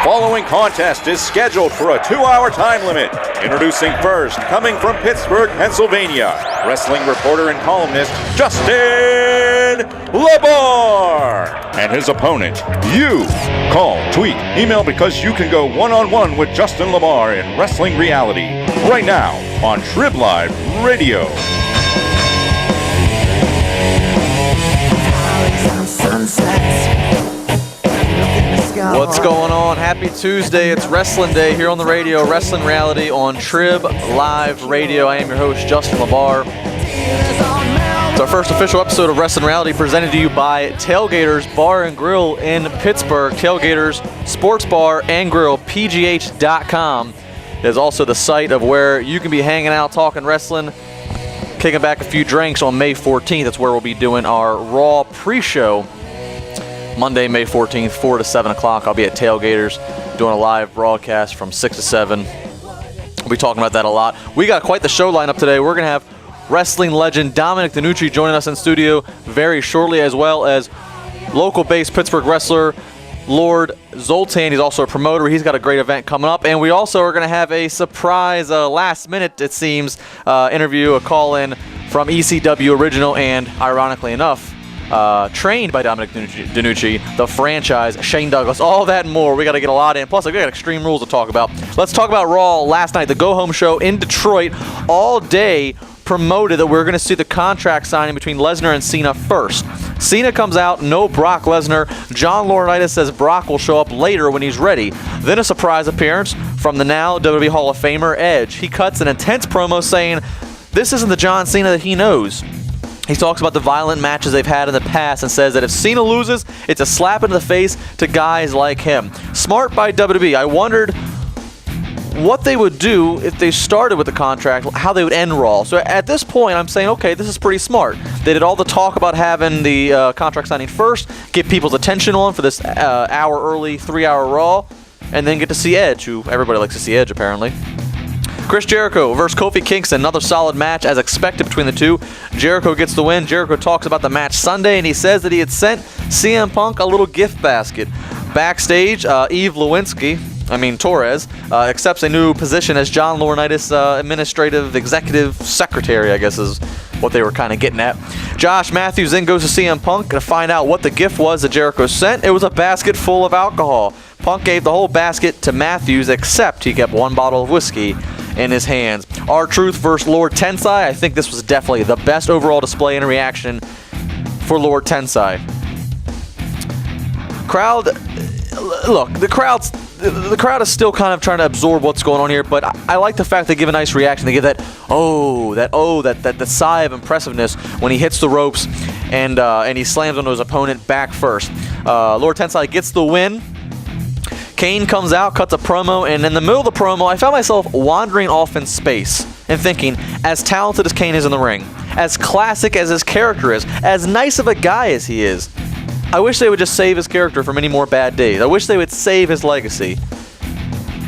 following contest is scheduled for a 2-hour time limit. Introducing first, coming from Pittsburgh, Pennsylvania, wrestling reporter and columnist Justin LaBar. And his opponent, you. Call, tweet, email, because you can go one-on-one with Justin LaBar in Wrestling Reality right now on Trib Live Radio. What's going on? Happy Tuesday. It's Wrestling Day here on the radio, Wrestling Reality on Trib Live Radio. I am your host, Justin LaBar. It's our first official episode of Wrestling Reality presented to you by Tailgaters Bar and Grill in Pittsburgh. Tailgaters Sports Bar and Grill, PGH.com. is also the site of where you can be hanging out, talking wrestling, kicking back a few drinks on May 14th. That's where we'll be doing our Raw pre-show. Monday, May 14th, 4 to 7 o'clock. I'll be at Tailgaters doing a live broadcast from 6 to 7. We'll be talking about that a lot. We got quite the show lineup today. We're going to have wrestling legend Dominic DiNucci joining us in studio very shortly, as well as local-based Pittsburgh wrestler Lord Zoltan. He's also a promoter. He's got a great event coming up. And we also are going to have a surprise, last minute, it seems, interview, a call-in from ECW Original and, ironically enough, trained by Dominic DiNucci, the franchise, Shane Douglas, all that and more. We got to get a lot in. Plus, we got Extreme Rules to talk about. Let's talk about Raw last night, the go-home show in Detroit. All day promoted that we're going to see the contract signing between Lesnar and Cena first. Cena comes out, no Brock Lesnar. John Laurinaitis says Brock will show up later when he's ready. Then a surprise appearance from the now WWE Hall of Famer Edge. He cuts an intense promo saying this isn't the John Cena that he knows. He talks about the violent matches they've had in the past and says that if Cena loses, it's a slap in the face to guys like him. Smart by WWE. I wondered what they would do if they started with the contract, how they would end Raw. So at this point, I'm saying, okay, this is pretty smart. They did all the talk about having the contract signing first, get people's attention on for this hour early, 3-hour Raw, and then get to see Edge, who everybody likes to see Edge, apparently. Chris Jericho versus Kofi Kingston, another solid match as expected between the two. Jericho gets the win. Jericho talks about the match Sunday, and he says that he had sent CM Punk a little gift basket. Backstage, Torres accepts a new position as John Laurinaitis administrative executive secretary, I guess is what they were kind of getting at. Josh Matthews then goes to CM Punk to find out what the gift was that Jericho sent. It was a basket full of alcohol. Punk gave the whole basket to Matthews, except he kept one bottle of whiskey in his hands. R-Truth versus Lord Tensai. I think this was definitely the best overall display and reaction for Lord Tensai. The crowd is still kind of trying to absorb what's going on here, but I like the fact they give a nice reaction. They give that sigh of impressiveness when he hits the ropes and he slams onto his opponent back first. Lord Tensai gets the win. Kane comes out, cuts a promo, and in the middle of the promo, I found myself wandering off in space and thinking, as talented as Kane is in the ring, as classic as his character is, as nice of a guy as he is, I wish they would just save his character from any more bad days. I wish they would save his legacy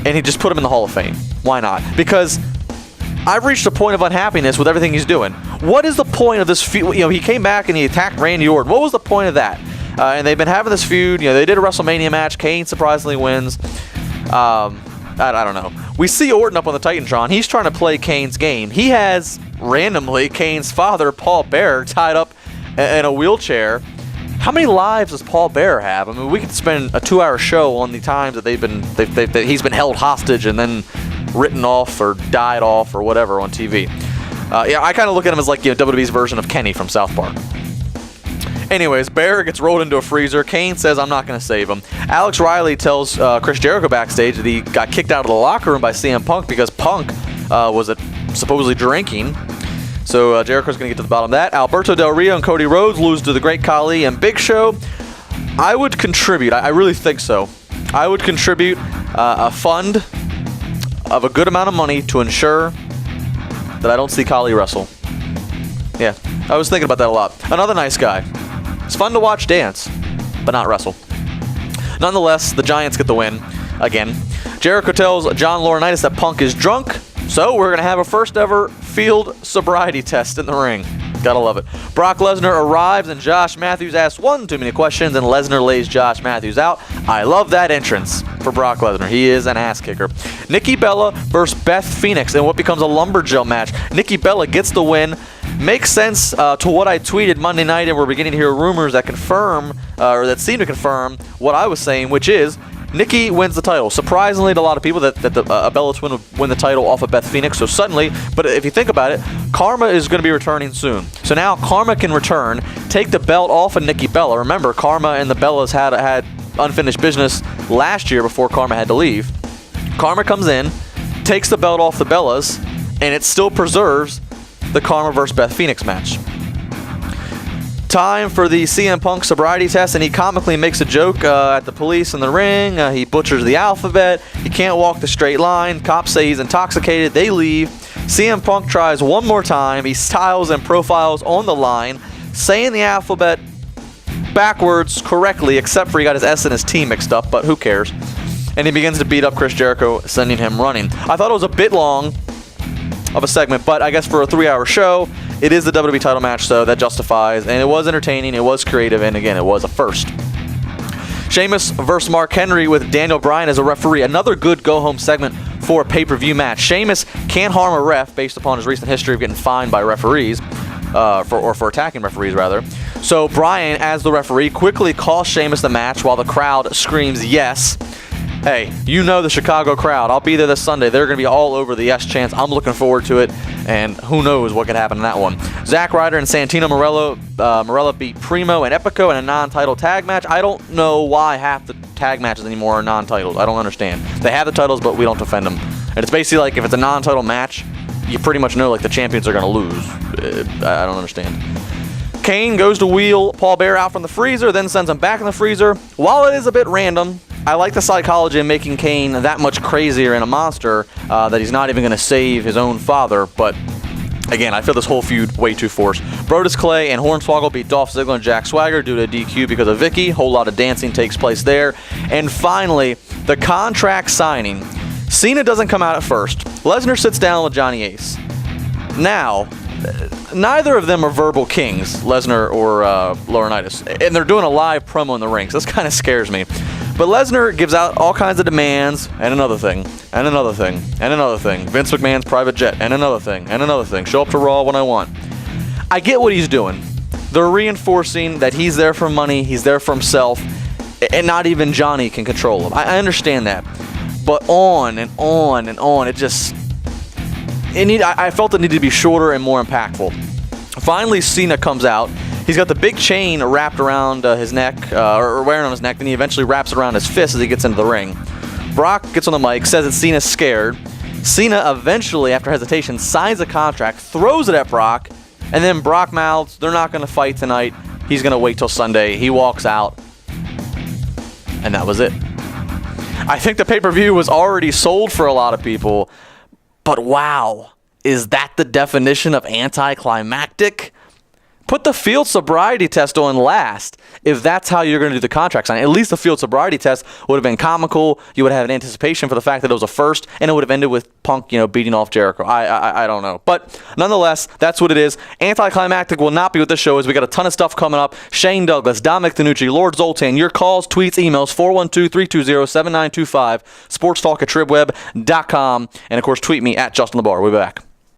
and he just put him in the Hall of Fame. Why not? Because I've reached a point of unhappiness with everything he's doing. What is the point of this feud? He came back and he attacked Randy Orton. What was the point of that? And they've been having this feud. They did a WrestleMania match. Kane surprisingly wins. I don't know. We see Orton up on the Titantron. He's trying to play Kane's game. He has, randomly, Kane's father, Paul Bearer, tied up in a wheelchair. How many lives does Paul Bearer have? I mean, we could spend a 2-hour show on the times that he's been held hostage and then written off or died off or whatever on TV. I kind of look at him as like WWE's version of Kenny from South Park. Anyways, Bear gets rolled into a freezer. Kane says, I'm not going to save him. Alex Riley tells Chris Jericho backstage that he got kicked out of the locker room by CM Punk because Punk was supposedly drinking. So Jericho's going to get to the bottom of that. Alberto Del Rio and Cody Rhodes lose to the Great Khali and Big Show. I would contribute, I really think so. I would contribute a fund of a good amount of money to ensure that I don't see Khali wrestle. Yeah, I was thinking about that a lot. Another nice guy. It's fun to watch dance, but not wrestle. Nonetheless, the Giants get the win again. Jericho tells John Laurinaitis that Punk is drunk, so we're going to have a first ever field sobriety test in the ring. Gotta love it. Brock Lesnar arrives and Josh Matthews asks one too many questions and Lesnar lays Josh Matthews out. I love that entrance for Brock Lesnar. He is an ass kicker. Nikki Bella versus Beth Phoenix in what becomes a lumberjill match. Nikki Bella gets the win. Makes sense to what I tweeted Monday night, and we're beginning to hear rumors that confirm, or that seem to confirm what I was saying, which is Nikki wins the title. Surprisingly to a lot of people that Bella Twin would win the title off of Beth Phoenix so suddenly, but if you think about it, Karma is going to be returning soon. So now Karma can return, take the belt off of Nikki Bella. Remember, Karma and the Bellas had unfinished business last year before Karma had to leave. Karma comes in, takes the belt off the Bellas, and it still preserves the Karma vs. Beth Phoenix match. Time for the CM Punk sobriety test, and he comically makes a joke at the police in the ring. He butchers the alphabet. He can't walk the straight line. Cops say he's intoxicated. They leave. CM Punk tries one more time. He styles and profiles on the line, saying the alphabet backwards correctly, except for he got his S and his T mixed up, but who cares? And he begins to beat up Chris Jericho, sending him running. I thought it was a bit long of a segment, but I guess for a 3-hour show, it is the WWE title match, so that justifies, and it was entertaining, it was creative, and again, it was a first. Sheamus versus Mark Henry with Daniel Bryan as a referee. Another good go-home segment for a pay-per-view match. Sheamus can't harm a ref based upon his recent history of getting fined by referees, for attacking referees, rather. So Bryan, as the referee, quickly costs Sheamus the match while the crowd screams yes. Hey, you know the Chicago crowd. I'll be there this Sunday. They're going to be all over the yes chants. I'm looking forward to it, and who knows what could happen in that one. Zack Ryder and Santino Marella beat Primo and Epico in a non-title tag match. I don't know why half the tag matches anymore are non-titles. I don't understand. They have the titles, but we don't defend them. And it's basically like if it's a non-title match, you pretty much know like the champions are going to lose. I don't understand. Kane goes to wheel Paul Bearer out from the freezer, then sends him back in the freezer. While it is a bit random, I like the psychology in making Kane that much crazier and a monster that he's not even going to save his own father. But again, I feel this whole feud way too forced. Brodus Clay and Hornswoggle beat Dolph Ziggler and Jack Swagger due to a DQ because of Vicky. Whole lot of dancing takes place there. And finally, the contract signing. Cena doesn't come out at first. Lesnar sits down with Johnny Ace. Now, neither of them are verbal kings, Lesnar or Laurinaitis, and they're doing a live promo in the ring, so this kind of scares me. But Lesnar gives out all kinds of demands, and another thing, and another thing, and another thing. Vince McMahon's private jet, and another thing, and another thing. Show up to Raw when I want. I get what he's doing. They're reinforcing that he's there for money, he's there for himself, and not even Johnny can control him. I understand that. But on and on and on, I felt it needed to be shorter and more impactful. Finally, Cena comes out. He's got the big chain wrapped around his neck, or wearing on his neck, then he eventually wraps it around his fist as he gets into the ring. Brock gets on the mic, says that Cena's scared. Cena eventually, after hesitation, signs a contract, throws it at Brock, and then Brock mouths, they're not going to fight tonight. He's going to wait till Sunday. He walks out, and that was it. I think the pay-per-view was already sold for a lot of people, but wow, is that the definition of anticlimactic? Put the field sobriety test on last if that's how you're going to do the contract signing. At least the field sobriety test would have been comical. You would have an anticipation for the fact that it was a first, and it would have ended with Punk, beating off Jericho. I don't know. But nonetheless, that's what it is. Anticlimactic will not be what this show is. We got a ton of stuff coming up. Shane Douglas, Dominic DiNucci, Lord Zoltan, your calls, tweets, emails, 412-320-7925, sportstalk@tribweb.com, and of course, tweet me at Justin LaBar. We'll be back.